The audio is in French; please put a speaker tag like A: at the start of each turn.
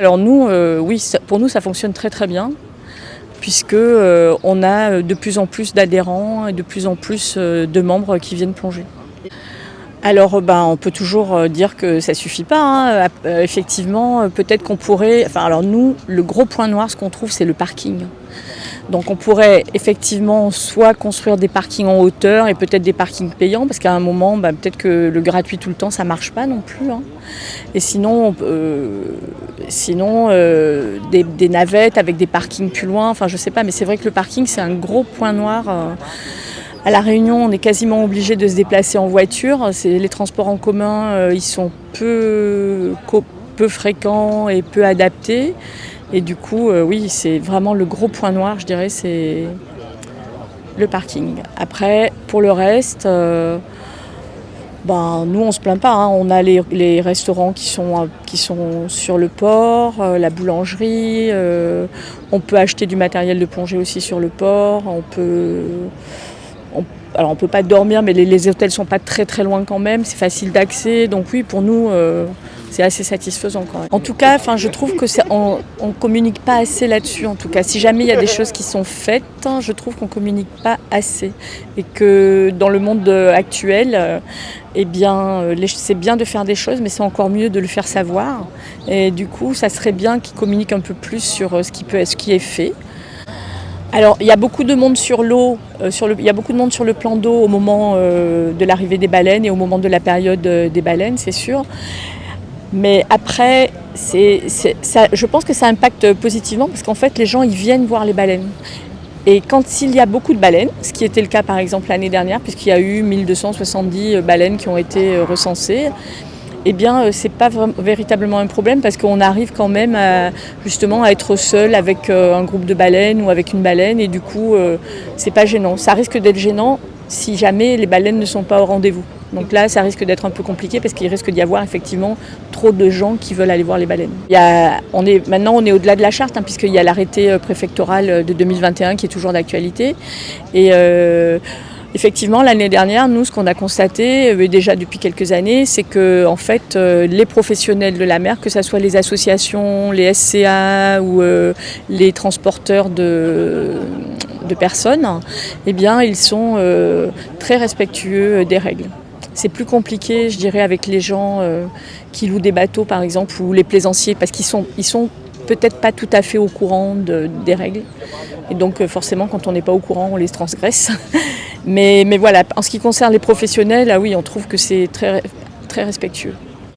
A: Alors nous, oui, pour nous, ça fonctionne très très bien, puisque on a de plus en plus d'adhérents et de plus en plus de membres qui viennent plonger. Alors, on peut toujours dire que ça suffit pas, hein. Effectivement, peut-être qu'on pourrait. Enfin, alors nous, le gros point noir, ce qu'on trouve, c'est le parking. Donc, on pourrait effectivement soit construire des parkings en hauteur et peut-être des parkings payants, parce qu'à un moment, peut-être que le gratuit tout le temps, ça marche pas non plus, hein. Et sinon, des navettes avec des parkings plus loin. Enfin, je sais pas, mais c'est vrai que le parking, c'est un gros point noir. À La Réunion, on est quasiment obligé de se déplacer en voiture. Les transports en commun, ils sont peu fréquents et peu adaptés. Et du coup, oui, c'est vraiment le gros point noir, je dirais, c'est le parking. Après, pour le reste, nous, on se plaint pas, hein. On a les restaurants qui sont sur le port, la boulangerie. On peut acheter du matériel de plongée aussi sur le port. Alors on peut pas dormir, mais les hôtels sont pas très très loin quand même, c'est facile d'accès, donc oui, pour nous c'est assez satisfaisant quand même. En tout cas, je trouve que on communique pas assez là-dessus. En tout cas, si jamais il y a des choses qui sont faites, je trouve qu'on communique pas assez, et que dans le monde actuel, c'est bien de faire des choses, mais c'est encore mieux de le faire savoir. Et du coup, ça serait bien qu'ils communiquent un peu plus sur ce qui est fait. Alors, il y a beaucoup de monde sur l'eau, il y a beaucoup de monde sur le plan d'eau au moment de l'arrivée des baleines et au moment de la période des baleines, c'est sûr. Mais après, je pense que ça impacte positivement, parce qu'en fait, les gens, ils viennent voir les baleines. Et s'il y a beaucoup de baleines, ce qui était le cas par exemple l'année dernière, puisqu'il y a eu 1270 baleines qui ont été recensées, c'est pas véritablement un problème, parce qu'on arrive quand même justement à être seul avec un groupe de baleines ou avec une baleine, et du coup c'est pas gênant. Ça risque d'être gênant si jamais les baleines ne sont pas au rendez-vous. Donc là, ça risque d'être un peu compliqué, parce qu'il risque d'y avoir effectivement trop de gens qui veulent aller voir les baleines. Maintenant, on est au-delà de la charte, hein, puisqu'il y a l'arrêté préfectoral de 2021 qui est toujours d'actualité. Et effectivement, l'année dernière, nous, ce qu'on a constaté déjà depuis quelques années, c'est que en fait, les professionnels de la mer, que ce soit les associations, les SCA ou les transporteurs de personnes, ils sont très respectueux des règles. C'est plus compliqué, je dirais, avec les gens qui louent des bateaux, par exemple, ou les plaisanciers, parce qu'ils sont peut-être pas tout à fait au courant des règles. Et donc, forcément, quand on n'est pas au courant, on les transgresse. Mais voilà, en ce qui concerne les professionnels, oui, on trouve que c'est très, très respectueux.